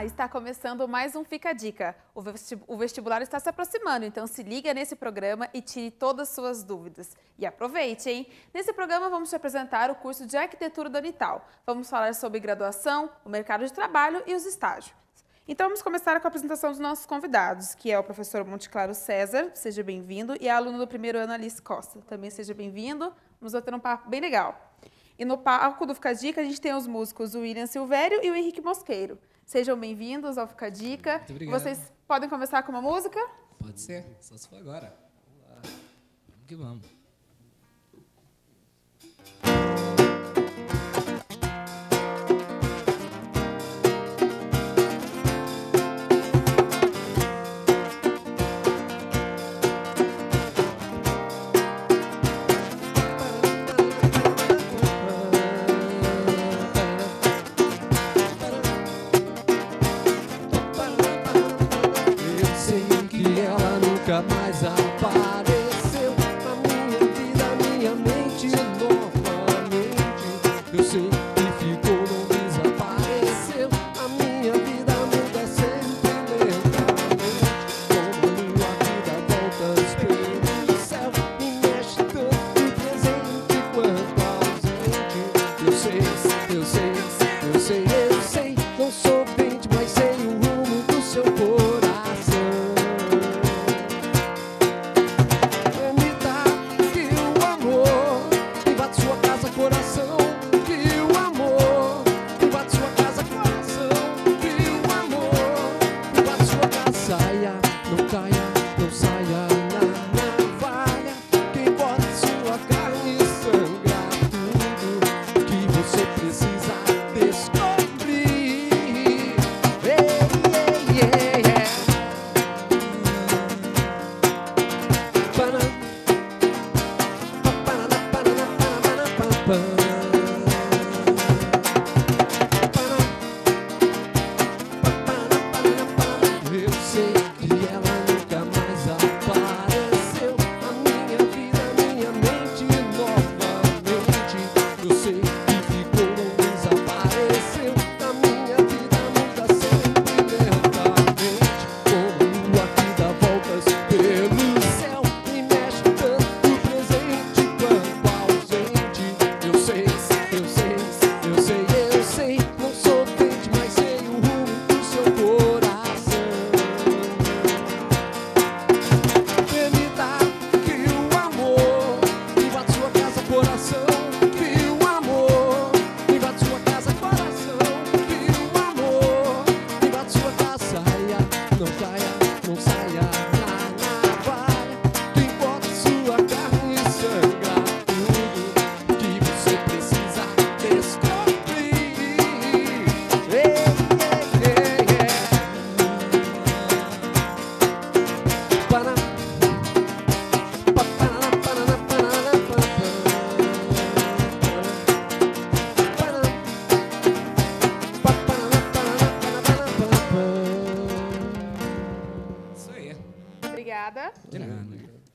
Olá, está começando mais um Fica a Dica. O vestibular está se aproximando, então se liga nesse programa e tire todas as suas dúvidas. E aproveite, hein? Nesse programa vamos te apresentar o curso de Arquitetura da Unital. Vamos falar sobre graduação, o mercado de trabalho e os estágios. Então vamos começar com a apresentação dos nossos convidados, que é o professor Monte Claro César, seja bem-vindo, e a aluna do primeiro ano, Alice Costa, também seja bem-vindo. Vamos bater um papo bem legal. E no palco do Fica a Dica a gente tem os músicos William Silvério e o Henrique Mosqueiro. Sejam bem-vindos ao Fica a Dica. Muito obrigado. Vocês podem começar com uma música? Pode ser, só se for agora. Vamos lá. Vamos que vamos. Mais apareceu na minha vida, minha mente novamente. Eu sei que ficou, não desapareceu. A minha vida muda sempre lentamente. Como a lua que dá voltas pelo céu e mexe tanto no presente quanto ausente. Eu sei, eu sei, eu sei, eu sei. Não sou crente, mas sei o rumo do seu coração.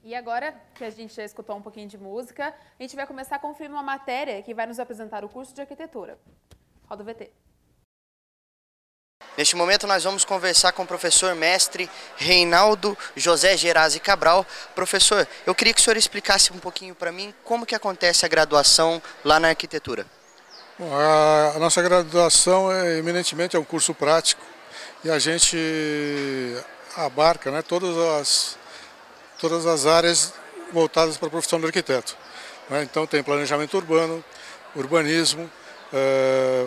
E agora que a gente já escutou um pouquinho de música, a gente vai começar a conferir uma matéria que vai nos apresentar o curso de arquitetura. Roda o VT. Neste momento nós vamos conversar com o professor mestre Reinaldo José Gerazzi Cabral. Professor, eu queria que o senhor explicasse um pouquinho para mim como que acontece a graduação lá na arquitetura. Bom, a nossa graduação eminentemente é um curso prático e a gente abarca, né, todas as áreas voltadas para a profissão do arquiteto. Então tem planejamento urbano, urbanismo,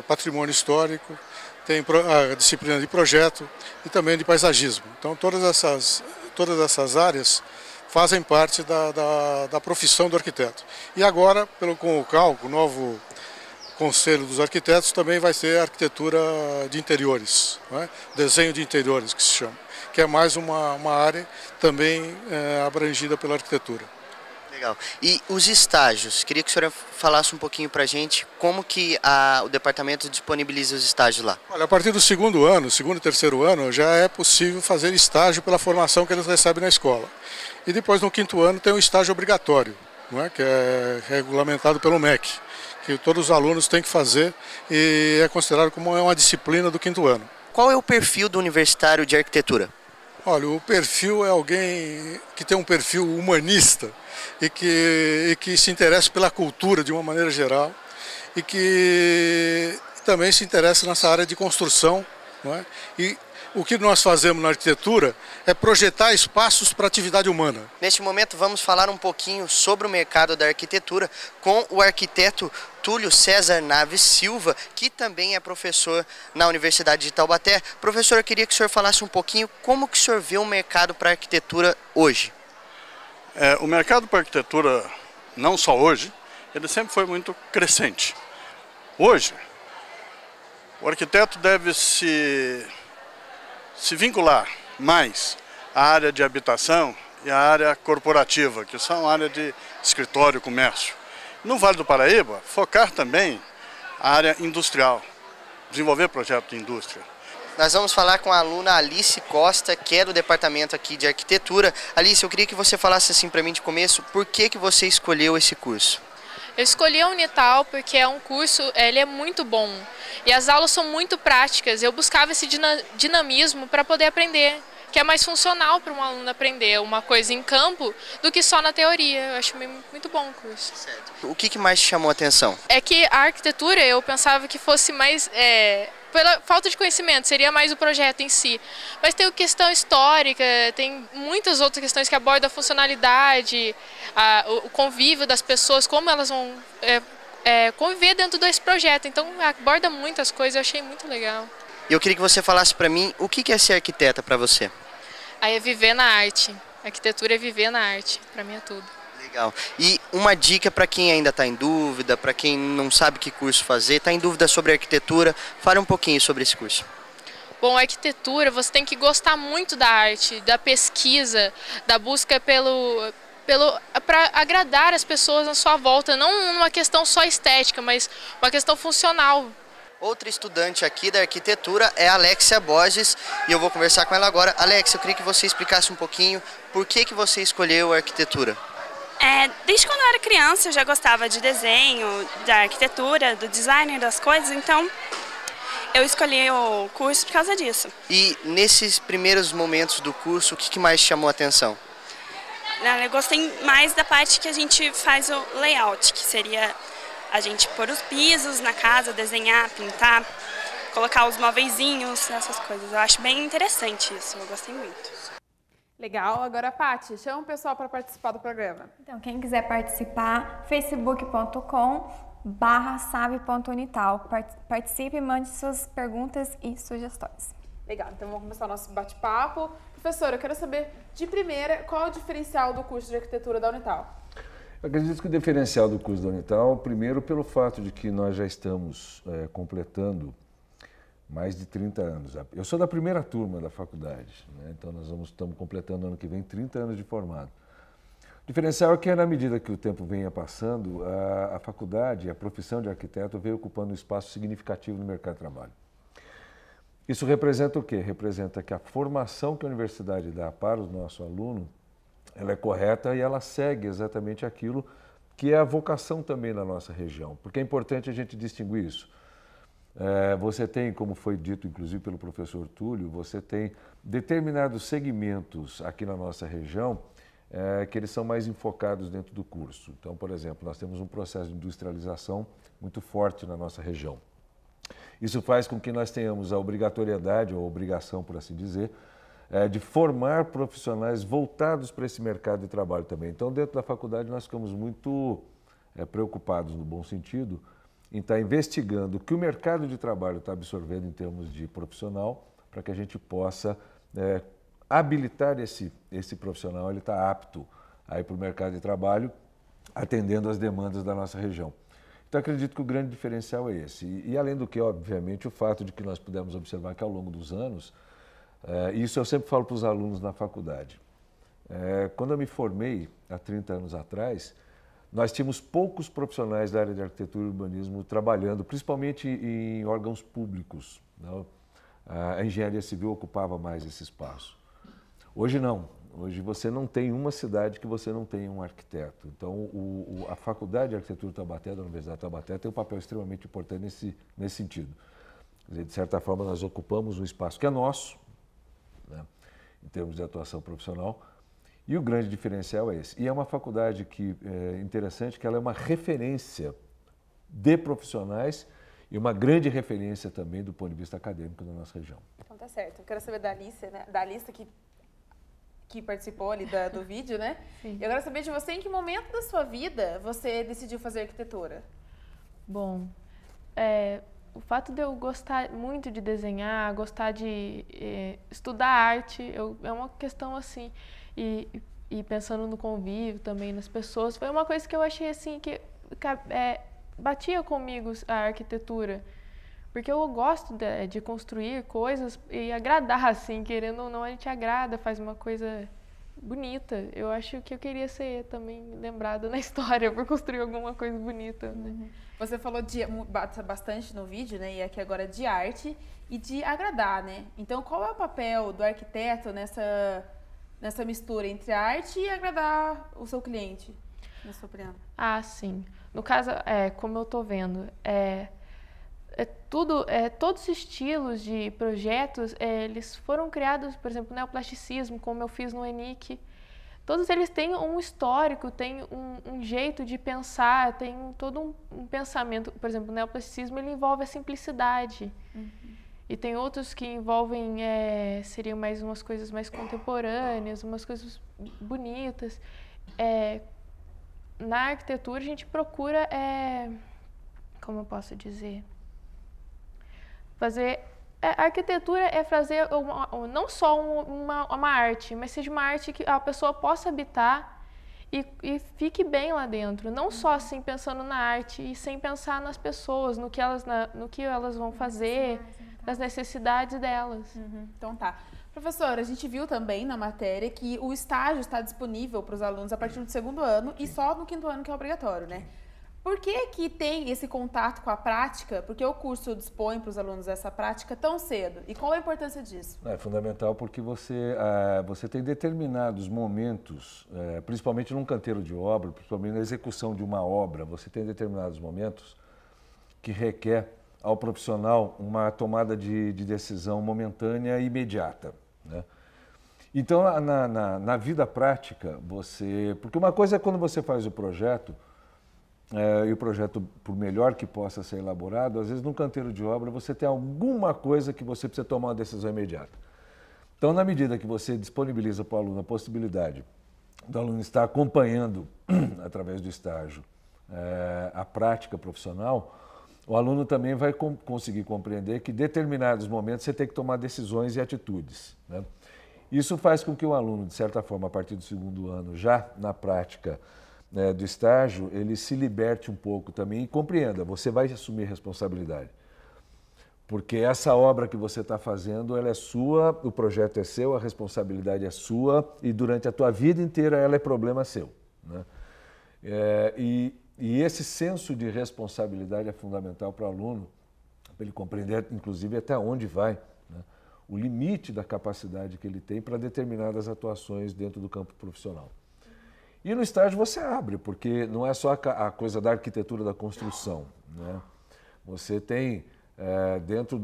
patrimônio histórico, tem a disciplina de projeto e também de paisagismo. Então todas essas áreas fazem parte da profissão do arquiteto. E agora, com o CAL, o novo Conselho dos Arquitetos, também vai ser arquitetura de interiores, desenho de interiores que se chama, que é mais uma área também abrangida pela arquitetura. Legal. E os estágios? Queria que o senhor falasse um pouquinho para a gente como que o departamento disponibiliza os estágios lá. Olha, a partir do segundo e terceiro ano, já é possível fazer estágio pela formação que eles recebem na escola. E depois, no quinto ano, tem o estágio obrigatório, que é regulamentado pelo MEC, que todos os alunos têm que fazer e é considerado como uma disciplina do quinto ano. Qual é o perfil do universitário de arquitetura? Olha, o perfil é alguém que tem um perfil humanista e que se interessa pela cultura de uma maneira geral e que também se interessa nessa área de construção, não é? E o que nós fazemos na arquitetura é projetar espaços para a atividade humana. Neste momento vamos falar um pouquinho sobre o mercado da arquitetura com o arquiteto Túlio César Naves Silva, que também é professor na Universidade de Taubaté. Professor, eu queria que o senhor falasse um pouquinho como que o senhor vê o mercado para a arquitetura hoje. O mercado para a arquitetura, não só hoje, ele sempre foi muito crescente. Hoje, o arquiteto deve se vincular mais à área de habitação e à área corporativa, que são a área de escritório e comércio. No Vale do Paraíba, focar também a área industrial, desenvolver projetos de indústria. Nós vamos falar com a aluna Alice Costa, que é do departamento aqui de arquitetura. Alice, eu queria que você falasse assim para mim de começo, por que você escolheu esse curso? Eu escolhi a Unital porque é um curso, ele é muito bom e as aulas são muito práticas. Eu buscava esse dinamismo para poder aprender, que é mais funcional para um aluno aprender uma coisa em campo do que só na teoria. Eu acho muito bom o curso. Certo. O que mais te chamou a atenção? É que a arquitetura eu pensava que fosse mais... pela falta de conhecimento, seria mais o projeto em si. Mas tem a questão histórica, tem muitas outras questões que abordam a funcionalidade, o convívio das pessoas, como elas vão conviver dentro desse projeto. Então aborda muitas coisas, eu achei muito legal. E eu queria que você falasse para mim o que é ser arquiteta para você. Aí é viver na arte. A arquitetura é viver na arte, para mim é tudo. Legal. E uma dica para quem ainda está em dúvida, para quem não sabe que curso fazer, está em dúvida sobre arquitetura, fale um pouquinho sobre esse curso. Bom, a arquitetura, você tem que gostar muito da arte, da pesquisa, da busca para agradar as pessoas à sua volta, não uma questão só estética, mas uma questão funcional. Outra estudante aqui da arquitetura é a Alexia Borges e eu vou conversar com ela agora. Alexia, eu queria que você explicasse um pouquinho por que você escolheu a arquitetura. Desde quando eu era criança eu já gostava de desenho, da arquitetura, do design das coisas, então eu escolhi o curso por causa disso. E nesses primeiros momentos do curso, o que mais chamou a atenção? Eu gostei mais da parte que a gente faz o layout, que seria a gente pôr os pisos na casa, desenhar, pintar, colocar os móveizinhos, essas coisas. Eu acho bem interessante isso, eu gostei muito. Legal. Agora, Paty, chama o pessoal para participar do programa. Então, quem quiser participar, facebook.com/sabe.unital. Participe e mande suas perguntas e sugestões. Legal, então vamos começar o nosso bate-papo. Professora, eu quero saber, de primeira, qual é o diferencial do curso de arquitetura da Unital? Eu acredito que o diferencial do curso da Unital, primeiro pelo fato de que nós já estamos completando mais de 30 anos. Eu sou da primeira turma da faculdade, né? Então nós estamos completando ano que vem 30 anos de formado. O diferencial é que, na medida que o tempo venha passando, a faculdade, a profissão de arquiteto veio ocupando um espaço significativo no mercado de trabalho. Isso representa o quê? Representa que a formação que a universidade dá para o nosso aluno, ela é correta e ela segue exatamente aquilo que é a vocação também na nossa região, porque é importante a gente distinguir isso. Você tem, como foi dito inclusive pelo professor Túlio, você tem determinados segmentos aqui na nossa região que eles são mais enfocados dentro do curso. Então, por exemplo, nós temos um processo de industrialização muito forte na nossa região. Isso faz com que nós tenhamos a obrigatoriedade, ou a obrigação, por assim dizer, de formar profissionais voltados para esse mercado de trabalho também. Então, dentro da faculdade, nós ficamos muito preocupados, no bom sentido, em estar investigando o que o mercado de trabalho está absorvendo em termos de profissional, para que a gente possa habilitar esse profissional, ele está apto a ir para o mercado de trabalho, atendendo às demandas da nossa região. Então, acredito que o grande diferencial é esse. E além do que, obviamente, o fato de que nós pudemos observar que ao longo dos anos, isso eu sempre falo para os alunos na faculdade. Quando eu me formei, há 30 anos atrás, nós tínhamos poucos profissionais da área de arquitetura e urbanismo trabalhando, principalmente em órgãos públicos, né? A engenharia civil ocupava mais esse espaço. Hoje não. Hoje você não tem uma cidade que você não tenha um arquiteto. Então, a Faculdade de Arquitetura Taubaté, da Universidade de Taubaté, tem um papel extremamente importante nesse sentido. Quer dizer, de certa forma, nós ocupamos um espaço que é nosso, né, em termos de atuação profissional, e o grande diferencial é esse. E é uma faculdade que é interessante, que ela é uma referência de profissionais e uma grande referência também do ponto de vista acadêmico da nossa região. Então tá certo. Eu quero saber da Alice, né? Da Alice que participou ali do vídeo, né? Sim. Eu quero saber de você, em que momento da sua vida você decidiu fazer arquitetura? Bom, o fato de eu gostar muito de desenhar, gostar de estudar arte, é uma questão assim, e pensando no convívio também, nas pessoas, foi uma coisa que eu achei assim, que batia comigo a arquitetura, porque eu gosto de construir coisas e agradar, assim, querendo ou não, a gente agrada, faz uma coisa bonita. Eu acho que eu queria ser também lembrada na história por construir alguma coisa bonita, né? Você falou bastante no vídeo, né, e aqui agora de arte e de agradar, né? Então, qual é o papel do arquiteto nessa mistura entre a arte e agradar o seu cliente, na sua opinião? Ah, sim. No caso, como eu estou vendo, todos os estilos de projetos, eles foram criados, por exemplo, o neoplasticismo, como eu fiz no ENIC. Todos eles têm um histórico, têm um jeito de pensar, tem todo um pensamento. Por exemplo, o neoplasticismo, ele envolve a simplicidade. E tem outros que envolvem, seriam mais umas coisas mais contemporâneas, umas coisas bonitas. Na arquitetura, a gente procura, como eu posso dizer, fazer... A arquitetura é fazer não só uma arte, mas seja uma arte que a pessoa possa habitar e fique bem lá dentro. Não só assim pensando na arte e sem pensar nas pessoas, no que elas vão fazer, nas necessidades delas. Então tá. Professora, a gente viu também na matéria que o estágio está disponível para os alunos a partir do 2º ano e só no 5º ano que é obrigatório, né? Por que tem esse contato com a prática? Porque o curso dispõe para os alunos essa prática tão cedo? E qual a importância disso? É fundamental porque você tem determinados momentos, principalmente num canteiro de obra, principalmente na execução de uma obra, você tem determinados momentos que requer ao profissional uma tomada de decisão momentânea e imediata, né? Então, na vida prática, porque uma coisa é quando você faz o projeto, e o projeto, por melhor que possa ser elaborado, às vezes num canteiro de obra você tem alguma coisa que você precisa tomar uma decisão imediata. Então, na medida que você disponibiliza para o aluno a possibilidade do aluno estar acompanhando, através do estágio, a prática profissional, o aluno também vai conseguir compreender que em determinados momentos você tem que tomar decisões e atitudes, né? Isso faz com que o aluno, de certa forma, a partir do 2º ano, já na prática do estágio, ele se liberte um pouco também e compreenda, você vai assumir responsabilidade. Porque essa obra que você está fazendo, ela é sua, o projeto é seu, a responsabilidade é sua e durante a tua vida inteira ela é problema seu, né? E esse senso de responsabilidade é fundamental para o aluno, para ele compreender, inclusive, até onde vai, né, o limite da capacidade que ele tem para determinadas atuações dentro do campo profissional. E no estágio você abre, porque não é só a coisa da arquitetura da construção, né? Você tem, dentro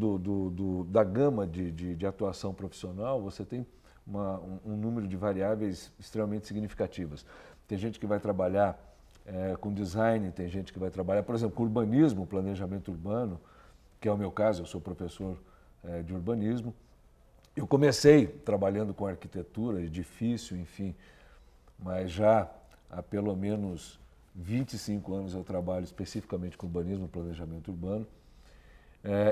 da gama de atuação profissional, você tem um número de variáveis extremamente significativas. Tem gente que vai trabalhar com design, tem gente que vai trabalhar, por exemplo, com urbanismo, planejamento urbano, que é o meu caso, eu sou professor de urbanismo. Eu comecei trabalhando com arquitetura, edifício, enfim, mas já há pelo menos 25 anos eu trabalho especificamente com urbanismo, planejamento urbano.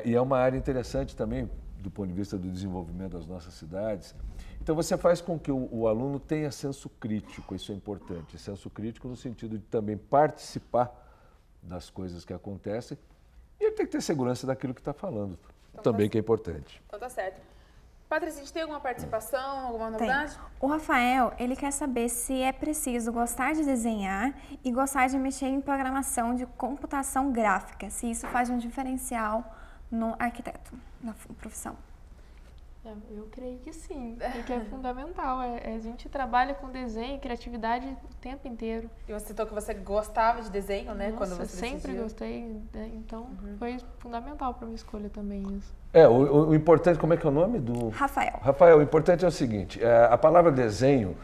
E é uma área interessante também do ponto de vista do desenvolvimento das nossas cidades. Então você faz com que o aluno tenha senso crítico, isso é importante, senso crítico no sentido de também participar das coisas que acontecem e ele tem que ter segurança daquilo que está falando, então, também que é importante. Então tá certo. Patrícia, a gente tem alguma participação, alguma novidade? Tem. O Rafael, ele quer saber se é preciso gostar de desenhar e gostar de mexer em programação de computação gráfica, se isso faz um diferencial no arquiteto, na profissão. Eu creio que sim, porque é fundamental. A gente trabalha com desenho e criatividade o tempo inteiro. E você citou que você gostava de desenho, né? Nossa, quando você sempre decidiu. gostei, né? Então foi fundamental para minha escolha também isso. O importante, como é que é o nome do... Rafael. Rafael, o importante é o seguinte, a palavra desenho,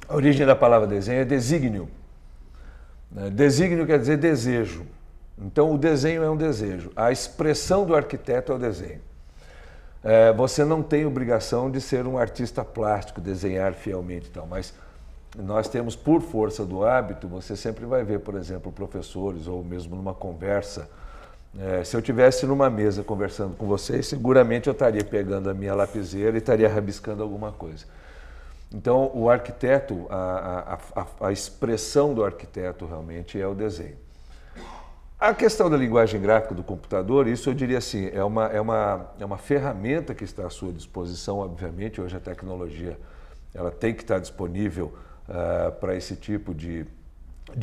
a origem da palavra desenho é desígnio. Desígnio quer dizer desejo. Então o desenho é um desejo. A expressão do arquiteto é o desenho. Você não tem obrigação de ser um artista plástico, desenhar fielmente e tal, mas nós temos, por força do hábito, você sempre vai ver, por exemplo, professores ou mesmo numa conversa. Se eu estivesse numa mesa conversando com vocês, seguramente eu estaria pegando a minha lapiseira e estaria rabiscando alguma coisa. Então, o arquiteto, a expressão do arquiteto realmente é o desenho. A questão da linguagem gráfica do computador, isso eu diria assim, é uma ferramenta que está à sua disposição, obviamente. Hoje a tecnologia ela tem que estar disponível para esse tipo de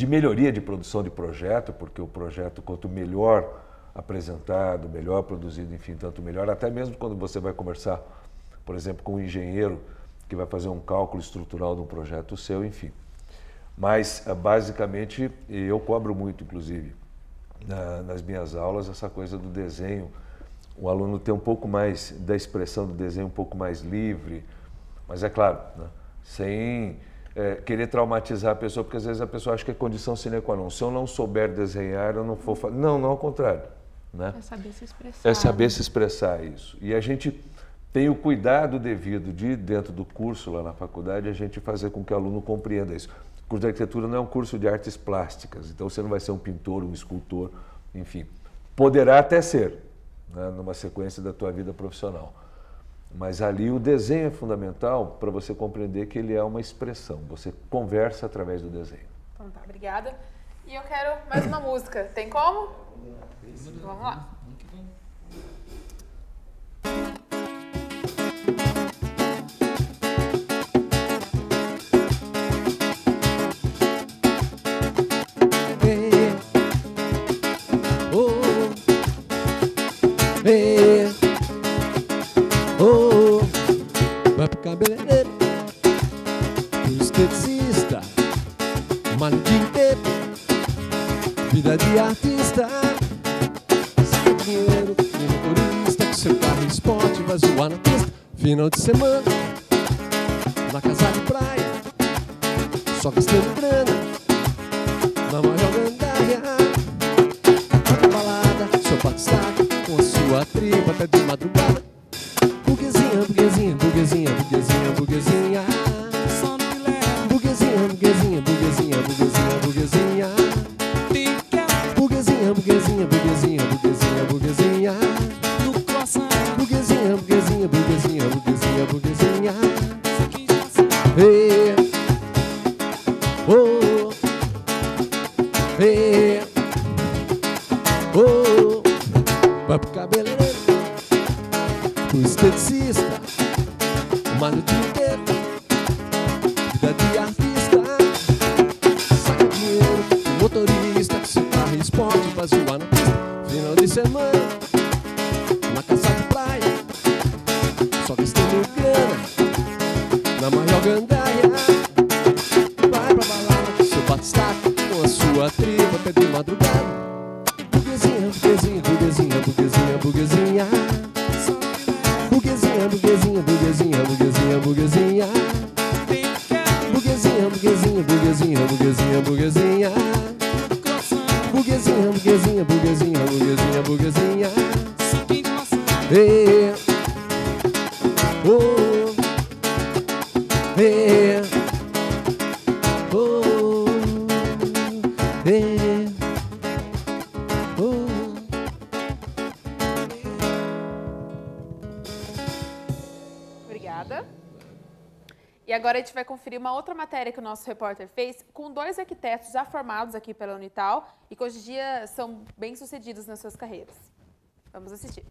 melhoria de produção de projeto, porque o projeto, quanto melhor apresentado, melhor produzido, enfim, tanto melhor, até mesmo quando você vai conversar, por exemplo, com um engenheiro que vai fazer um cálculo estrutural de um projeto seu, enfim. Mas, basicamente, eu cobro muito, inclusive, nas minhas aulas, essa coisa do desenho, o aluno tem um pouco mais da expressão do desenho, um pouco mais livre, mas é claro, né, sem querer traumatizar a pessoa, porque às vezes a pessoa acha que é condição sine qua non. Se eu não souber desenhar, eu não vou fazer. Não, ao contrário. Né? É saber se expressar. É saber se expressar, isso. E a gente tem o cuidado devido de, dentro do curso lá na faculdade, a gente fazer com que o aluno compreenda isso. O curso de arquitetura não é um curso de artes plásticas, então você não vai ser um pintor, um escultor, enfim. Poderá até ser, né, numa sequência da tua vida profissional. Mas ali o desenho é fundamental para você compreender que ele é uma expressão. Você conversa através do desenho. Então tá, obrigada. E eu quero mais uma música. Tem como? Vamos lá. Vai pro cabeleireiro, pro esteticista, malha o dia inteiro, vida de artista. Sem dinheiro, nem motorista, que seu carro esporte vai zoar na pista. Final de semana, na casa de praia, só gastando grana, na maior gandaia. Vai pra balada, seu batistaca, com a sua tripa até de madrugada. Burguesinha, burguesinha, burguesinha, burguesinha, burguesinha. Burguesinha, burguesinha, burguesinha, burguesinha, burguesinha. Burguesinha, burguesinha, burguesinha, burguesinha, burguesinha. Burguesinha, burguesinha, burguesinha, burguesinha, burguesinha. Hey, oh, hey, oh. Vai pro cabeleireiro, pro esteticista, malha o dia inteiro, vida de artista. Saca dinheiro, motorista, que seu carro esporte vai zoar na pista. Final de semana, na casa de praia, só gastando grana, na maior gandaia. Vai pra balada, que seu batistaca, com a sua tripa até de madrugada. Burguesinha, burguesinha, burguesinha, burguesinha, burguesinha. Burguesinha, burguesinha, burguesinha, burguesinha, burguesinha. Burguesinha, burguesinha, burguesinha, burguesinha, burguesinha. Burguesinha, burguesinha, burguesinha, burguesinha, burguesinha. Hey, oh, hey, oh, hey, oh. Obrigada. E agora a gente vai conferir uma outra matéria que o nosso repórter fez com 2 arquitetos já formados aqui pela Unital e que hoje em dia são bem-sucedidos nas suas carreiras. Vamos assistir.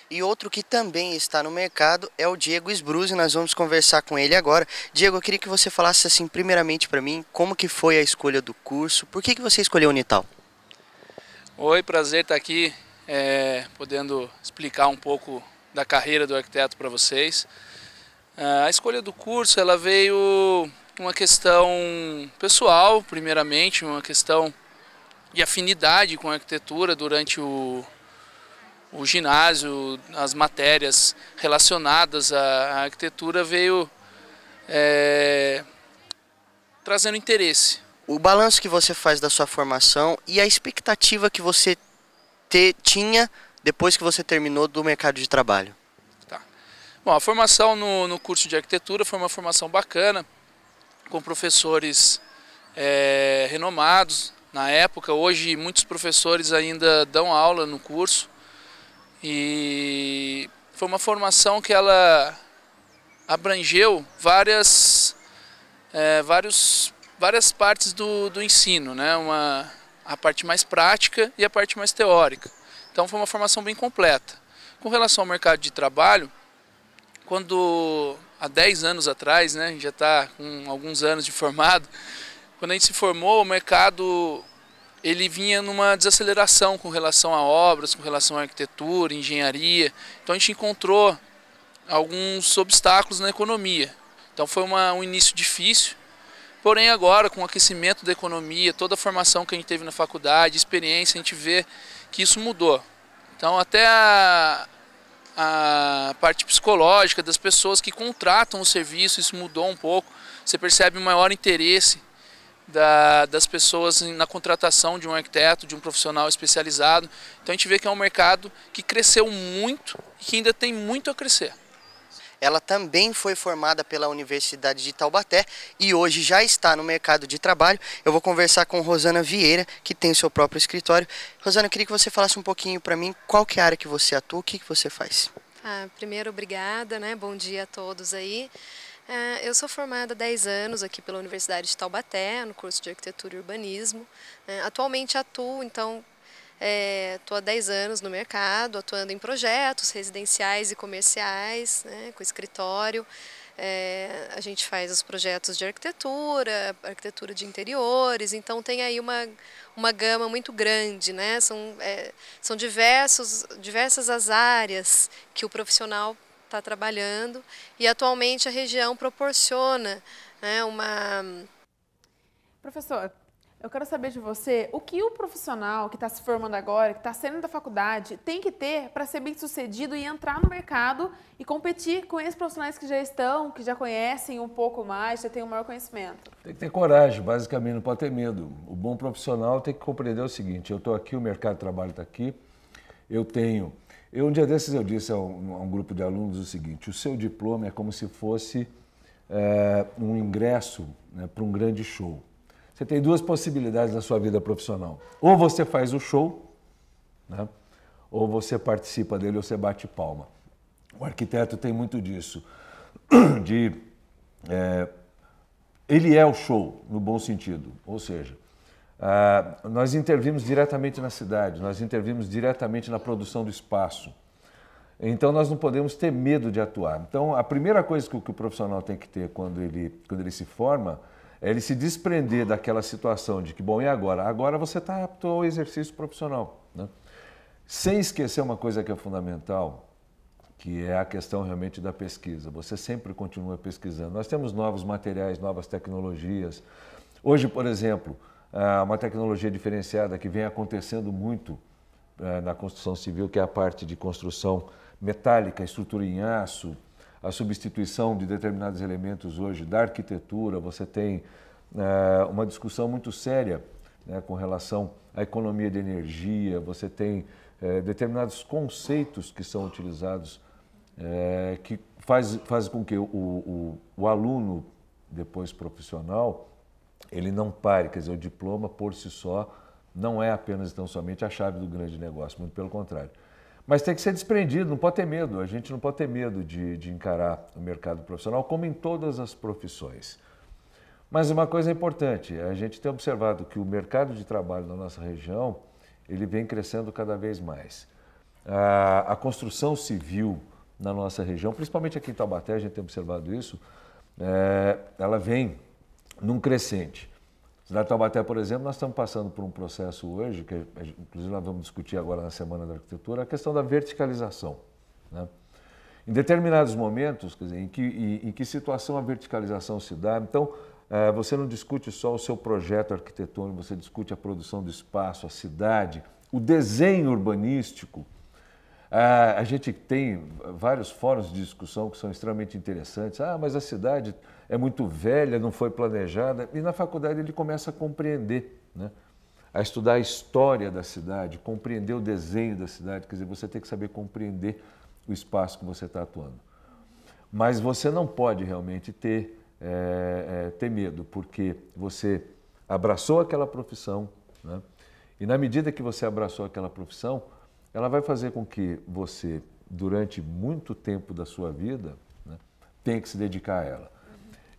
E outro que também está no mercado é o Diego Sbruzzi, nós vamos conversar com ele agora. Diego, eu queria que você falasse assim, primeiramente para mim, como que foi a escolha do curso, por que você escolheu a Unital? Oi, prazer estar aqui podendo explicar um pouco da carreira do arquiteto para vocês. A escolha do curso ela veio uma questão pessoal, primeiramente, uma questão de afinidade com a arquitetura durante o ginásio, as matérias relacionadas à arquitetura veio trazendo interesse. O balanço que você faz da sua formação e a expectativa que você tinha depois que você terminou do mercado de trabalho. Tá. Bom, a formação no curso de arquitetura foi uma formação bacana, com professores renomados na época. Hoje muitos professores ainda dão aula no curso e foi uma formação que ela abrangeu várias partes do ensino, né? A parte mais prática e a parte mais teórica. Então foi uma formação bem completa. Com relação ao mercado de trabalho, quando há 10 anos atrás, né, a gente já está com alguns anos de formado, quando a gente se formou, o mercado ele vinha numa desaceleração com relação a obras, com relação à arquitetura, engenharia. Então a gente encontrou alguns obstáculos na economia. Então foi um início difícil. Porém agora, com o aquecimento da economia, toda a formação que a gente teve na faculdade, experiência, a gente vê que isso mudou. Então até a parte psicológica das pessoas que contratam o serviço, isso mudou um pouco. Você percebe um maior interesse das pessoas na contratação de um arquiteto, de um profissional especializado. Então a gente vê que é um mercado que cresceu muito e que ainda tem muito a crescer. Ela também foi formada pela Universidade de Taubaté e hoje já está no mercado de trabalho. Eu vou conversar com Rosana Vieira, que tem seu próprio escritório. Rosana, eu queria que você falasse um pouquinho para mim qual que é a área que você atua, o que você faz. Primeiro, obrigada, né? Bom dia a todos aí. Eu sou formada há 10 anos aqui pela Universidade de Taubaté, no curso de Arquitetura e Urbanismo. Atualmente atuo, então, estou há 10 anos no mercado, atuando em projetos residenciais e comerciais, né, com escritório. A gente faz os projetos de arquitetura de interiores, então tem aí uma gama muito grande, né? São diversas as áreas que o profissional está trabalhando e atualmente a região proporciona, né, Professor, eu quero saber de você o que o profissional que está se formando agora, que está saindo da faculdade, tem que ter para ser bem sucedido e entrar no mercado e competir com esses profissionais que já estão, que já conhecem um pouco mais, já têm um maior conhecimento. Tem que ter coragem, basicamente, não pode ter medo. O bom profissional tem que compreender o seguinte: eu estou aqui, o mercado de trabalho está aqui, um dia desses eu disse a um grupo de alunos o seguinte: o seu diploma é como se fosse um ingresso, né, para um grande show. Você tem duas possibilidades na sua vida profissional. Ou você faz o show, né, ou você participa dele, ou você bate palma. O arquiteto tem muito disso. Ele é o show, no bom sentido. Ou seja, nós intervimos diretamente na cidade, nós intervimos diretamente na produção do espaço. Então nós não podemos ter medo de atuar. Então a primeira coisa que o profissional tem que ter quando ele se forma é ele se desprender daquela situação de que, bom, e agora? Agora você está apto ao exercício profissional, né? Sem esquecer uma coisa que é fundamental, que é a questão realmente da pesquisa. Você sempre continua pesquisando. Nós temos novos materiais, novas tecnologias. Hoje, por exemplo, uma tecnologia diferenciada que vem acontecendo muito na construção civil, que é a parte de construção metálica, estrutura em aço, a substituição de determinados elementos hoje da arquitetura. Você tem uma discussão muito séria, né, com relação à economia de energia. Você tem determinados conceitos que são utilizados que faz com que o aluno, depois profissional, ele não pare. Quer dizer, o diploma por si só não é apenas, tão somente, a chave do grande negócio, muito pelo contrário. Mas tem que ser desprendido, não pode ter medo. A gente não pode ter medo de encarar o mercado profissional, como em todas as profissões. Mas uma coisa importante, a gente tem observado que o mercado de trabalho na nossa região, ele vem crescendo cada vez mais. A construção civil na nossa região, principalmente aqui em Taubaté, a gente tem observado isso, ela vem num crescente. cidade de Taubaté, por exemplo, nós estamos passando por um processo hoje, que inclusive nós vamos discutir agora na Semana da Arquitetura, a questão da verticalização, né? Em determinados momentos, quer dizer, em que situação a verticalização se dá, então você não discute só o seu projeto arquitetônico, você discute a produção do espaço, a cidade, o desenho urbanístico. A gente tem vários fóruns de discussão que são extremamente interessantes. Mas a cidade é muito velha, não foi planejada. E na faculdade ele começa a compreender, né? A estudar a história da cidade, compreender o desenho da cidade. Quer dizer, você tem que saber compreender o espaço que você está atuando. Mas você não pode realmente ter medo, porque você abraçou aquela profissão, né? E na medida que você abraçou aquela profissão, ela vai fazer com que você, durante muito tempo da sua vida, né, tenha que se dedicar a ela.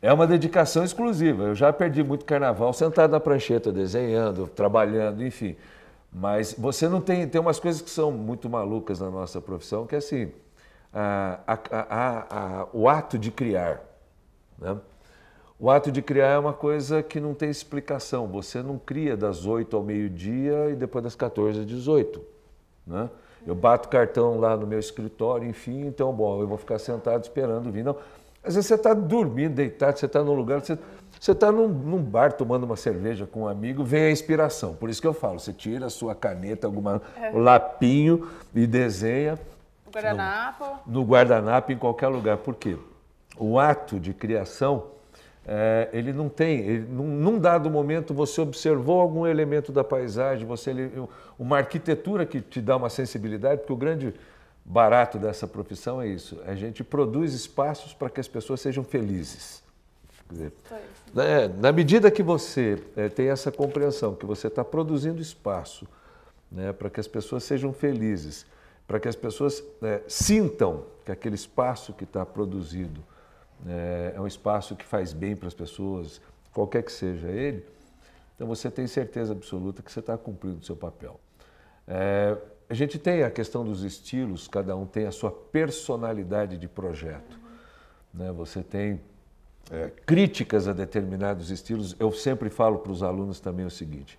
É uma dedicação exclusiva. Eu já perdi muito carnaval sentado na prancheta, desenhando, trabalhando, enfim. Mas você não tem umas coisas que são muito malucas na nossa profissão, que é assim, o ato de criar, né? O ato de criar é uma coisa que não tem explicação. Você não cria das 8 ao meio-dia e depois das 14 às 18. Né? Eu bato cartão lá no meu escritório, enfim, então, bom, eu vou ficar sentado esperando vir. Não. Às vezes você está dormindo, deitado, você está num lugar, você está num bar tomando uma cerveja com um amigo, vem a inspiração. Por isso que eu falo, você tira a sua caneta, um lapinho e desenha. No guardanapo. No guardanapo, em qualquer lugar. Por quê? O ato de criação, ele não tem, num dado momento você observou algum elemento da paisagem, uma arquitetura que te dá uma sensibilidade, porque o grande barato dessa profissão é isso, a gente produz espaços para que as pessoas sejam felizes. Quer dizer, na medida que você tem essa compreensão, que você está produzindo espaço, né, para que as pessoas sejam felizes, para que as pessoas sintam que aquele espaço que está produzido é um espaço que faz bem para as pessoas, qualquer que seja ele, então você tem certeza absoluta que você está cumprindo o seu papel. A gente tem a questão dos estilos, cada um tem a sua personalidade de projeto. Né? Você tem críticas a determinados estilos. Eu sempre falo para os alunos também o seguinte,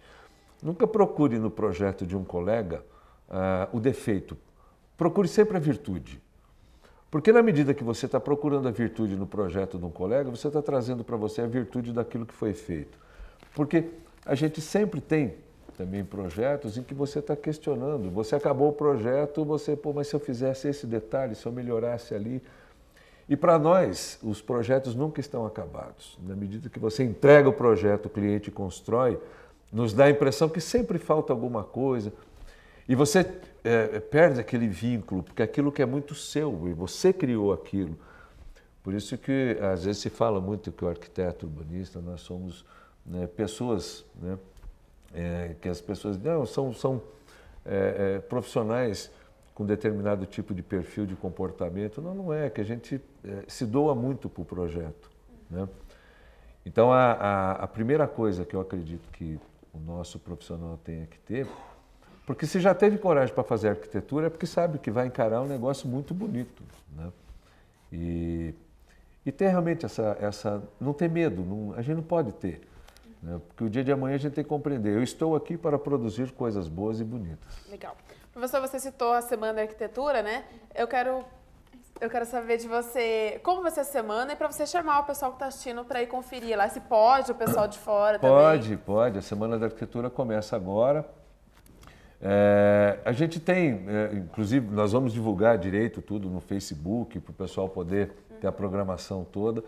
nunca procure no projeto de um colega o defeito, procure sempre a virtude. Porque na medida que você está procurando a virtude no projeto de um colega, você está trazendo para você a virtude daquilo que foi feito. Porque a gente sempre tem também projetos em que você está questionando. Você acabou o projeto, mas se eu fizesse esse detalhe, se eu melhorasse ali. E para nós, os projetos nunca estão acabados. Na medida que você entrega o projeto, o cliente constrói, nos dá a impressão que sempre falta alguma coisa. E você perde aquele vínculo, porque aquilo que é muito seu, e você criou aquilo. Por isso que às vezes se fala muito que o arquiteto urbanista, nós somos pessoas, né, que as pessoas não, são profissionais com determinado tipo de perfil de comportamento. Não é, que a gente se doa muito para o projeto. Né? Então a primeira coisa que eu acredito que o nosso profissional tenha que ter, porque se já teve coragem para fazer arquitetura, é porque sabe que vai encarar um negócio muito bonito. Né? E ter realmente não ter medo, a gente não pode ter. Né? Porque o dia de amanhã a gente tem que compreender, eu estou aqui para produzir coisas boas e bonitas. Legal. Professor, você citou a Semana da Arquitetura, né? Eu quero saber de você, como vai ser a semana, e para você chamar o pessoal que está assistindo para ir conferir lá, se pode, o pessoal de fora também. Pode. A Semana da Arquitetura começa agora. A gente tem, inclusive, nós vamos divulgar direito tudo no Facebook, para o pessoal poder ter a programação toda.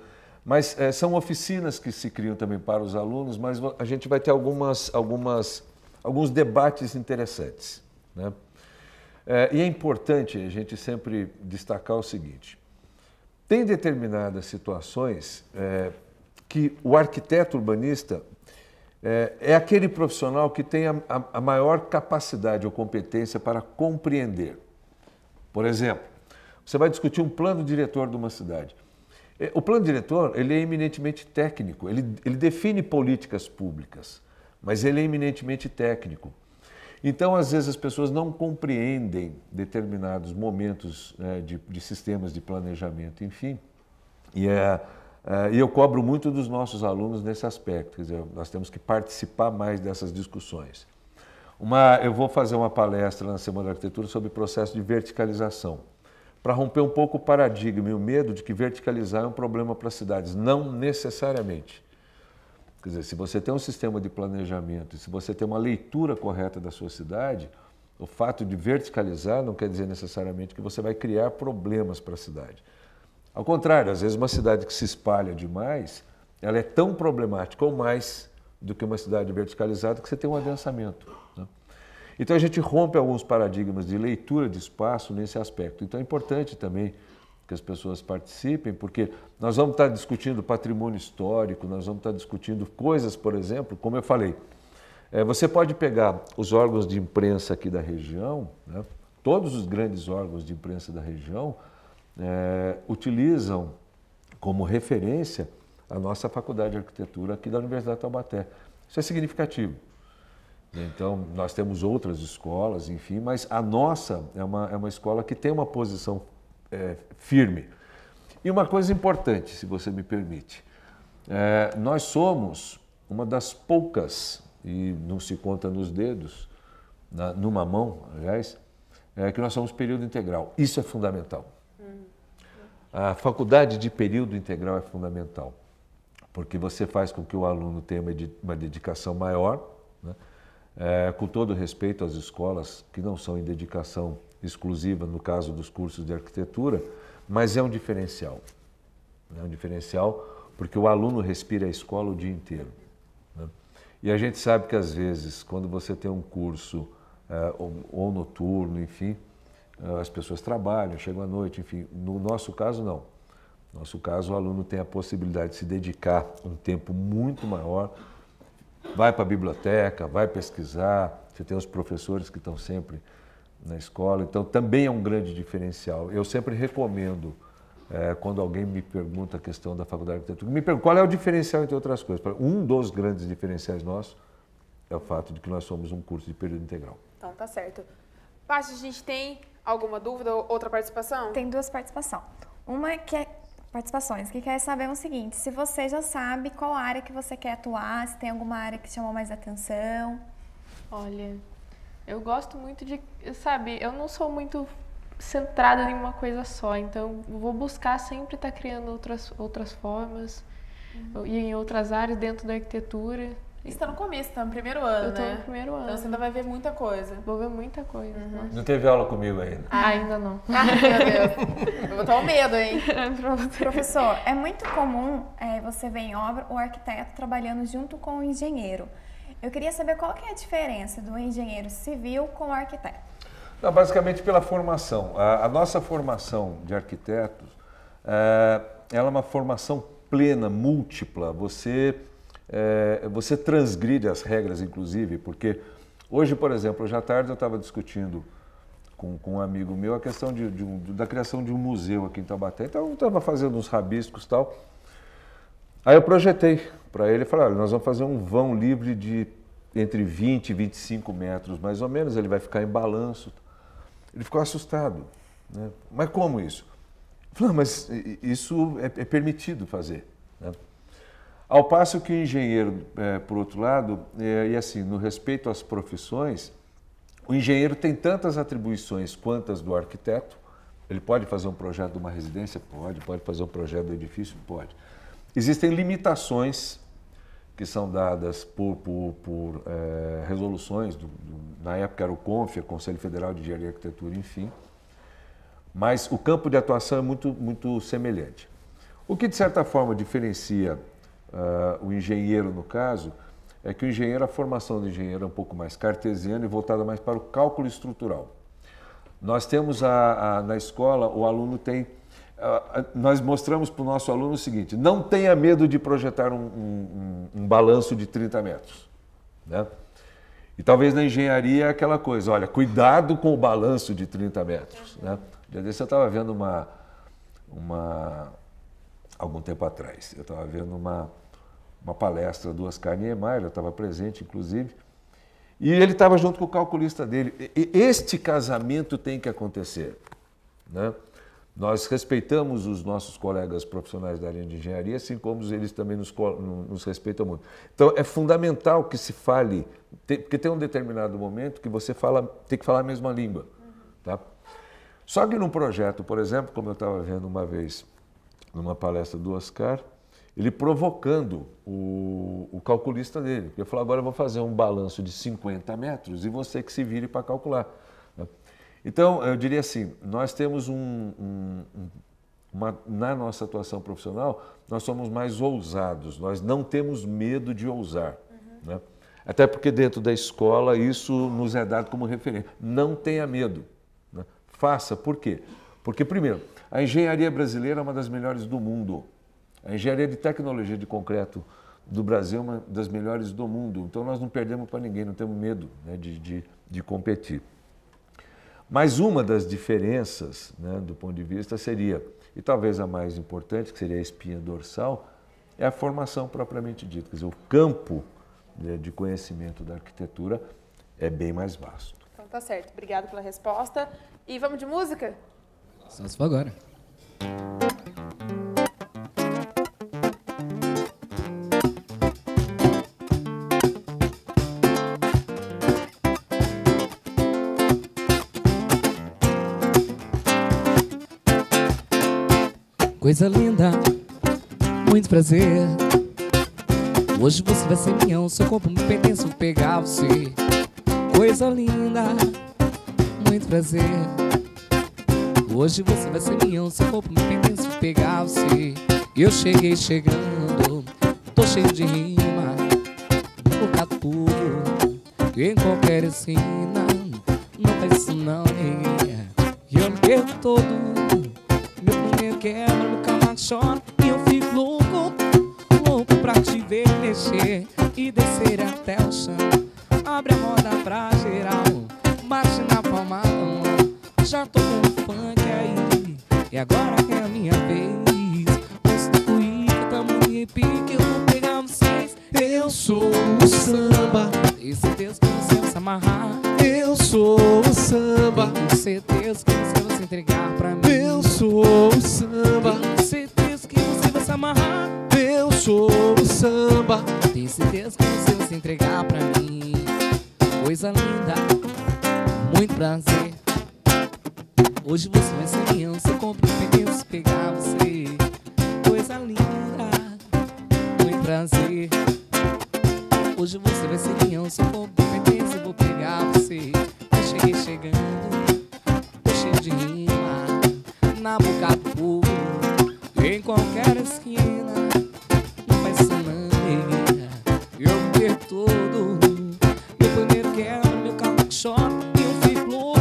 Mas são oficinas que se criam também para os alunos, mas a gente vai ter alguns debates interessantes. Né? E é importante a gente sempre destacar o seguinte, tem determinadas situações que o arquiteto urbanista é aquele profissional que tem a maior capacidade ou competência para compreender. Por exemplo, você vai discutir um plano diretor de uma cidade. O plano diretor, ele é eminentemente técnico, ele define políticas públicas, mas ele é eminentemente técnico. Então, às vezes, as pessoas não compreendem determinados momentos de sistemas de planejamento, enfim. E E eu cobro muito dos nossos alunos nesse aspecto, quer dizer, nós temos que participar mais dessas discussões. Eu vou fazer uma palestra na Semana da Arquitetura sobre processo de verticalização, para romper um pouco o paradigma e o medo de que verticalizar é um problema para as cidades. Não necessariamente. Quer dizer, se você tem um sistema de planejamento, se você tem uma leitura correta da sua cidade, o fato de verticalizar não quer dizer necessariamente que você vai criar problemas para a cidade. Ao contrário, às vezes uma cidade que se espalha demais, ela é tão problemática ou mais do que uma cidade verticalizada que você tem um adensamento, né? Então a gente rompe alguns paradigmas de leitura de espaço nesse aspecto. Então é importante também que as pessoas participem, porque nós vamos estar discutindo patrimônio histórico, nós vamos estar discutindo coisas, por exemplo, como eu falei, você pode pegar os órgãos de imprensa aqui da região, né? Todos os grandes órgãos de imprensa da região utilizam como referência a nossa Faculdade de Arquitetura aqui da Universidade de Taubaté. Isso é significativo. Então, nós temos outras escolas, enfim, mas a nossa é uma escola que tem uma posição firme. E uma coisa importante, se você me permite, nós somos uma das poucas, e não se conta nos dedos, numa mão, aliás, que nós somos período integral. Isso é fundamental. A faculdade de período integral é fundamental, porque você faz com que o aluno tenha uma dedicação maior, né? Com todo respeito às escolas que não são em dedicação exclusiva, no caso dos cursos de arquitetura, mas é um diferencial. É um diferencial porque o aluno respira a escola o dia inteiro, né? E a gente sabe que, às vezes, quando você tem um curso ou noturno, enfim, as pessoas trabalham, chegam à noite, enfim. No nosso caso, não. No nosso caso, o aluno tem a possibilidade de se dedicar um tempo muito maior, vai para a biblioteca, vai pesquisar, você tem os professores que estão sempre na escola, então também é um grande diferencial. Eu sempre recomendo, quando alguém me pergunta a questão da Faculdade de Arquitetura, me pergunta qual é o diferencial entre outras coisas. Um dos grandes diferenciais nossos é o fato de que nós somos um curso de período integral. Então, tá certo. Paty, a gente tem alguma dúvida ou outra participação? Tem duas participações. Uma que é participações, que quer saber o seguinte, se você já sabe qual área que você quer atuar, se tem alguma área que chamou mais atenção. Olha, eu gosto muito de, sabe, eu não sou muito centrada em uma coisa só, então eu vou buscar sempre estar criando outras formas e em outras áreas dentro da arquitetura. Você está no começo, está no primeiro ano, Eu tô né? no primeiro ano. Então você ainda vai ver muita coisa. Vou ver muita coisa. Não teve aula comigo ainda? Ainda não. Ai, meu Deus. Eu vou estar com medo, hein? Professor, é muito comum você ver em obra o arquiteto trabalhando junto com o engenheiro. Eu queria saber qual que é a diferença do engenheiro civil com o arquiteto. Não, basicamente pela formação. A nossa formação de arquitetos, ela é uma formação plena, múltipla. Você transgride as regras, inclusive, porque hoje, por exemplo, hoje à tarde eu estava discutindo com um amigo meu a questão da criação de um museu aqui em Taubaté. Então eu estava fazendo uns rabiscos e tal. Aí eu projetei para ele e falei, olha, nós vamos fazer um vão livre de entre 20 e 25 metros, mais ou menos, ele vai ficar em balanço. Ele ficou assustado, né? Mas como isso? Eu falei, não, mas isso é permitido fazer, né? Ao passo que o engenheiro, por outro lado, e assim, no respeito às profissões, o engenheiro tem tantas atribuições quanto as do arquiteto. Ele pode fazer um projeto de uma residência? Pode fazer um projeto do edifício? Pode. Existem limitações que são dadas por resoluções, na época era o CONF, Conselho Federal de Engenharia e Arquitetura, enfim, mas o campo de atuação é muito semelhante. O que, de certa forma, diferencia o engenheiro, no caso, é que o engenheiro, a formação do engenheiro é um pouco mais cartesiana e voltada mais para o cálculo estrutural. Nós temos na escola, o aluno tem... nós mostramos para o nosso aluno o seguinte, não tenha medo de projetar um balanço de 30 metros, né? E talvez na engenharia é aquela coisa, olha, cuidado com o balanço de 30 metros, né? Já desse eu estava vendo algum tempo atrás, eu estava vendo uma palestra do Oscar Niemeyer, eu estava presente, inclusive, e ele estava junto com o calculista dele. Este casamento tem que acontecer, né? Nós respeitamos os nossos colegas profissionais da área de engenharia, assim como eles também nos respeitam muito. Então, é fundamental que se fale, porque tem um determinado momento que você tem que falar a mesma língua. Tá? Só que num projeto, por exemplo, como eu estava vendo uma vez numa palestra do Oscar, ele provocando o calculista dele. Ele falou, agora eu vou fazer um balanço de 50 metros e você que se vire para calcular. Então, eu diria assim, nós temos na nossa atuação profissional, nós somos mais ousados, nós não temos medo de ousar. Né? Até porque dentro da escola isso nos é dado como referência. Não tenha medo. Né? Faça. Por quê? Porque, primeiro, a engenharia brasileira é uma das melhores do mundo. A engenharia de tecnologia de concreto do Brasil é uma das melhores do mundo. Então, nós não perdemos para ninguém, não temos medo, né, de competir. Mas uma das diferenças, né, do ponto de vista seria, e talvez a mais importante, que seria a espinha dorsal, é a formação propriamente dita. Quer dizer, o campo, né, de conhecimento da arquitetura é bem mais vasto. Então tá certo. Obrigada pela resposta. E vamos de música? Só se for agora. Coisa linda, muito prazer. Hoje você vai ser minha, o seu corpo me pertence, vou pegar você. Coisa linda, muito prazer. Hoje você vai ser minha, o seu corpo me pertence, vou pegar você. Eu cheguei chegando, tô cheio de rima, por catu, em qualquer esquina. Não faz isso não, neguinha, eu me perco todo. Meu primeiro quebra, meu camaco chora e eu fico louco, louco pra te ver mexer e descer até o chão. Abre a roda pra geral, bate na palma da mão. Já tô com o funk aí, e agora é a minha vez. Posto cuíca, tamo em pique, eu vou pegar vocês. Eu sou o samba, tenho certeza que você vai se amarrar. Eu sou o samba, tenho certeza que você vai se entregar pra mim. Eu sou o samba, tenho certeza que você vai se amarrar. Eu sou o samba, tenho certeza que você vai se entregar pra mim. Coisa linda, muito prazer. Hoje você vai ser minha, seu compro pertence, pegar você. Coisa linda, muito prazer. Hoje você vai ser minha, seu compro pertence, vou pegar você. Eu cheguei chegando, tô cheio de rima, na boca do povo, em qualquer esquina. Não faz isso não, neguinha, eu me perco todo. Meu primeiro quebra, meu carro chora e eu fico louco,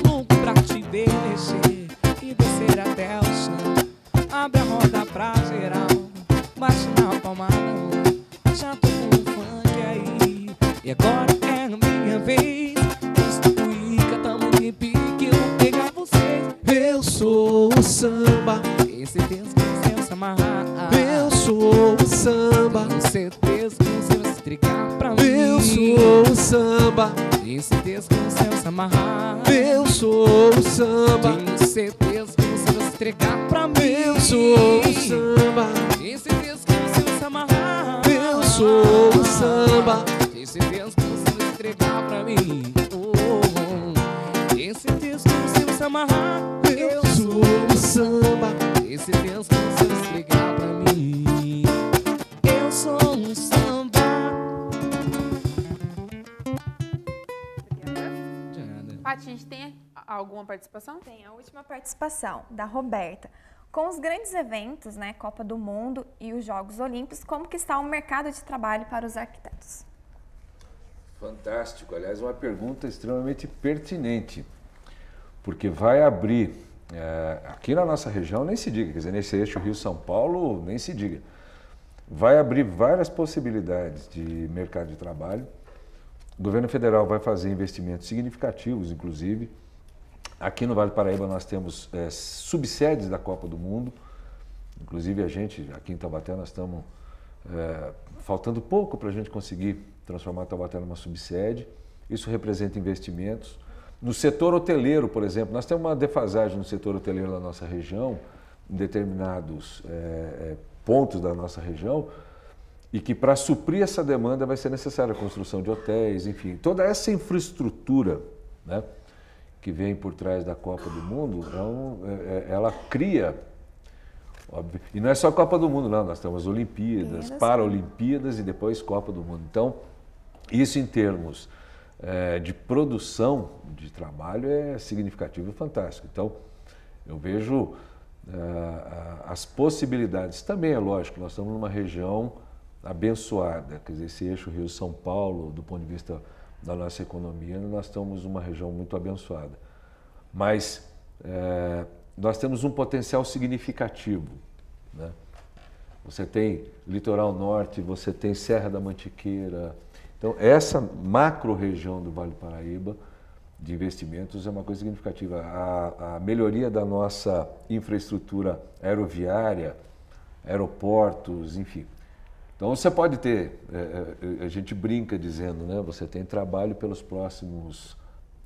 louco pra te ver mexer e descer até o chão. Abre a roda pra geral, bate na palma da mão. Já tô com o funk aí, e agora é a minha vez. Posto cuíca, tamo de pique, eu vou pegar vocês. Eu sou o samba, tenho certeza que você vai se amarrar. Eu sou o samba, tenho certeza que você vai se entregar pra mim. Eu sou o samba, tenho certeza que você vai se amarrar. Eu sou o samba, tenho certeza que você vai se entregar pra mim. Eu sou o samba, tenho certeza que você vai se amarrar. Eu sou o samba, tenho certeza que você vai se entregar pra mim. Tenho certeza que você vai se amarrar. Eu sou o samba, tenho certeza que você vai se entregar pra mim. Eu sou um samba. Paty, a gente tem alguma participação? Tem a última participação, da Roberta. Com os grandes eventos, né, Copa do Mundo e os Jogos Olímpicos, como que está o mercado de trabalho para os arquitetos? Fantástico, aliás, uma pergunta extremamente pertinente, porque vai abrir, aqui na nossa região nem se diga, quer dizer, nesse eixo Rio-São Paulo nem se diga, vai abrir várias possibilidades de mercado de trabalho. O governo federal vai fazer investimentos significativos, inclusive. Aqui no Vale do Paraíba nós temos subsedes da Copa do Mundo, inclusive a gente, aqui em Taubaté, nós estamos faltando pouco para a gente conseguir transformar Taubaté numa subsede. Isso representa investimentos. No setor hoteleiro, por exemplo, nós temos uma defasagem no setor hoteleiro da nossa região, em determinados pontos da nossa região, e que para suprir essa demanda vai ser necessária a construção de hotéis, enfim. Toda essa infraestrutura, né, que vem por trás da Copa do Mundo, ela cria, óbvio, e não é só a Copa do Mundo, não, nós temos Olimpíadas, Paralimpíadas e depois Copa do Mundo. Então, isso em termos de produção de trabalho é significativo e fantástico. Então, eu vejo as possibilidades. Também é lógico, nós estamos numa região abençoada, quer dizer, esse eixo Rio-São Paulo, do ponto de vista da nossa economia, nós estamos numa região muito abençoada. Mas nós temos um potencial significativo, né? Você tem Litoral Norte, você tem Serra da Mantiqueira. Então, essa macro-região do Vale do Paraíba de investimentos é uma coisa significativa. A melhoria da nossa infraestrutura aeroviária, aeroportos, enfim. Então, você pode ter, a gente brinca dizendo, né? Você tem trabalho pelos próximos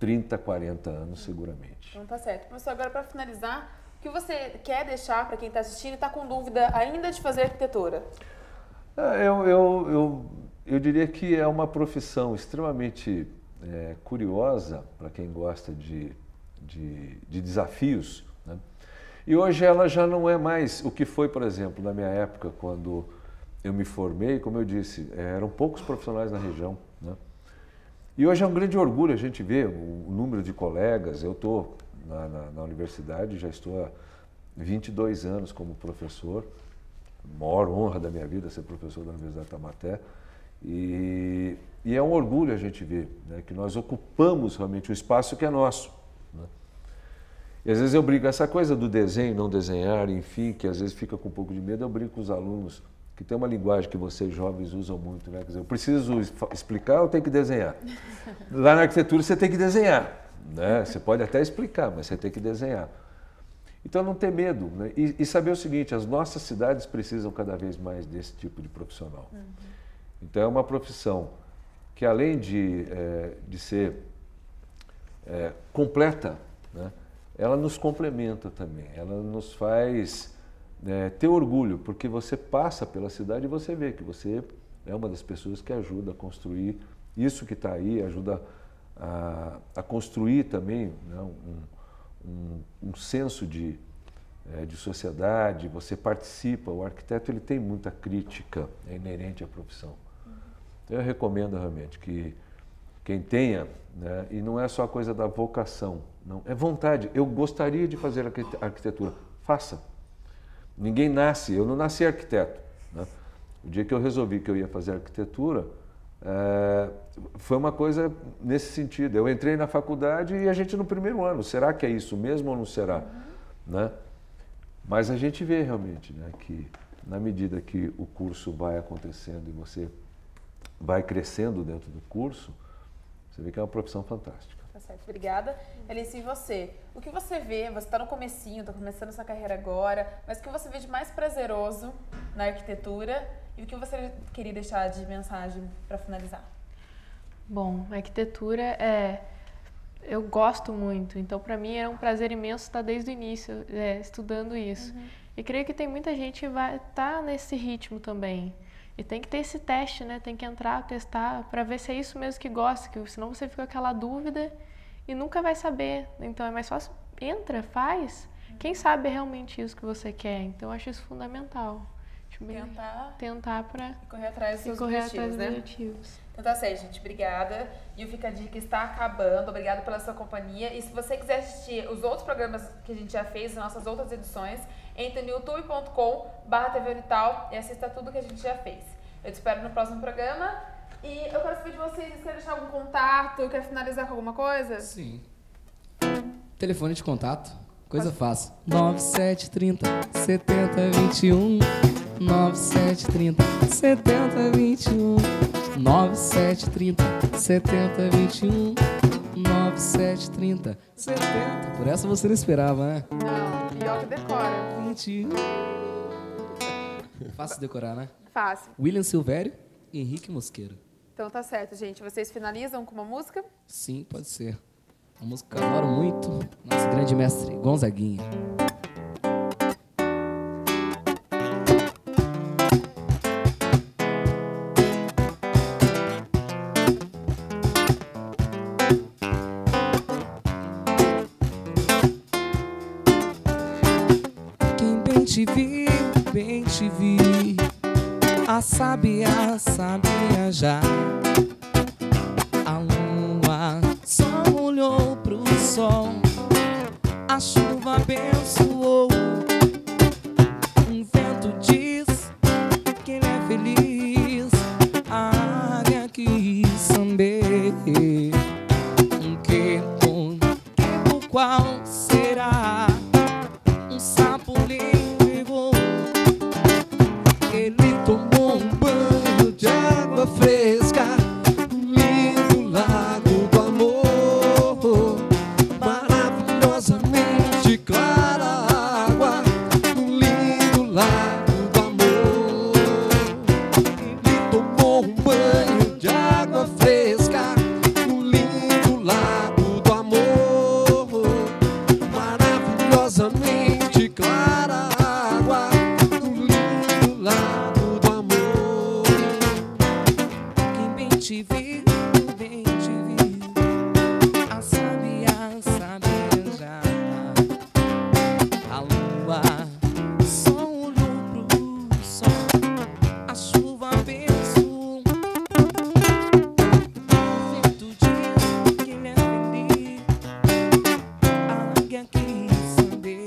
30, 40 anos, seguramente. Então, tá certo. Professor, agora para finalizar, o que você quer deixar para quem está assistindo e está com dúvida ainda de fazer arquitetura? Eu diria que é uma profissão extremamente curiosa para quem gosta de desafios, né? E hoje ela já não é mais o que foi, por exemplo, na minha época, quando eu me formei, como eu disse, eram poucos profissionais na região, né? E hoje é um grande orgulho a gente ver o número de colegas. Eu estou na universidade, já estou há 22 anos como professor, maior honra da minha vida ser professor da Universidade de Taubaté. E é um orgulho a gente ver, né, que nós ocupamos realmente um espaço que é nosso, né? E às vezes eu brinco, essa coisa do desenho, não desenhar, enfim, que às vezes fica com um pouco de medo, eu brinco com os alunos, que tem uma linguagem que vocês jovens usam muito, né? Quer dizer, eu preciso explicar ou tenho que desenhar? Lá na arquitetura você tem que desenhar, né? Você pode até explicar, mas você tem que desenhar. Então não ter medo, né? E saber o seguinte, as nossas cidades precisam cada vez mais desse tipo de profissional. Uhum. Então é uma profissão que, além de ser completa, né, ela nos complementa também, ela nos faz ter orgulho, porque você passa pela cidade e você vê que você é uma das pessoas que ajuda a construir isso que está aí, ajuda a construir também, né, um senso de sociedade, você participa, o arquiteto ele tem muita crítica inerente à profissão. Eu recomendo realmente que quem tenha, né, e não é só a coisa da vocação, não, é vontade. Eu gostaria de fazer arquitetura, faça. Ninguém nasce, eu não nasci arquiteto, né? O dia que eu resolvi que eu ia fazer arquitetura, foi uma coisa nesse sentido. Eu entrei na faculdade e a gente no primeiro ano, será que é isso mesmo ou não será? Uhum. Né? Mas a gente vê realmente, né, que na medida que o curso vai acontecendo e você vai crescendo dentro do curso, você vê que é uma profissão fantástica. Tá certo, obrigada. Alice, e você? O que você vê, você está no comecinho, está começando sua carreira agora, mas o que você vê de mais prazeroso na arquitetura e o que você queria deixar de mensagem para finalizar? Bom, a arquitetura eu gosto muito, então para mim era um prazer imenso estar desde o início estudando isso. Uhum. E creio que tem muita gente que vai estar nesse ritmo também. E tem que ter esse teste, né? Tem que entrar, testar, para ver se é isso mesmo que gosta, que senão você fica com aquela dúvida e nunca vai saber. Então é mais fácil, entra, faz. Quem sabe é realmente isso que você quer? Então eu acho isso fundamental. Tentar para correr atrás dos seus objetivos, né? Então tá certo, gente. Obrigada. E o Fica a Dica está acabando. Obrigada pela sua companhia. E se você quiser assistir os outros programas que a gente já fez, as nossas outras edições, entre no youtube.com/tvunital e assista tudo que a gente já fez. Eu te espero no próximo programa. E eu quero saber de vocês, vocês querem deixar algum contato? Quer finalizar com alguma coisa? Sim. Telefone de contato. Coisa fácil. 9730 7021 9730 7021 9730 7021 9730 70. Por essa você não esperava, né? Não, pior que decora. 21. Fácil de decorar, né? Fácil. William Silvério e Henrique Mosqueira. Então tá certo, gente. Vocês finalizam com uma música? Sim, pode ser. Uma música que eu adoro muito, nosso grande mestre Gonzaguinha. Quem bem te viu, bem te vi, a sabia, sabia já. A lua só olhou pro sol, a chuva abençoou. Um vento diz que ele é feliz, a águia quis saber. Um quebo qual será? Um sapo lhe pegou. Ele tomou um banho de água fresca, um lindo lago do amor. Maravilhosamente clara água, um lindo lago do amor. Ele tomou um banho de água fresca, um lindo lago do amor. Maravilhosamente clara água, um lindo lago do amor. Quem bem te viu, bem te viu, a sabia, sabia já. A lua só olhou pro sol, a chuva abençoou. O vento diz que ele é feliz, a águia quis saber.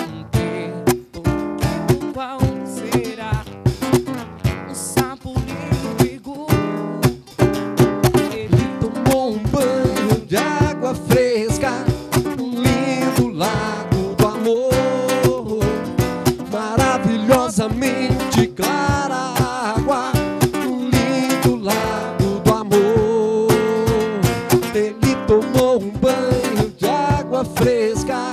Um tempo qual será? Um sapo lhe pegou. Ele tomou um banho de água fresca, um lindo lago do amor. Maravilhosamente clara água, um lindo lago do amor. Ele tomou um banho de água fresca,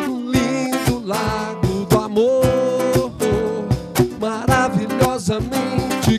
um lindo lago do amor. Maravilhosamente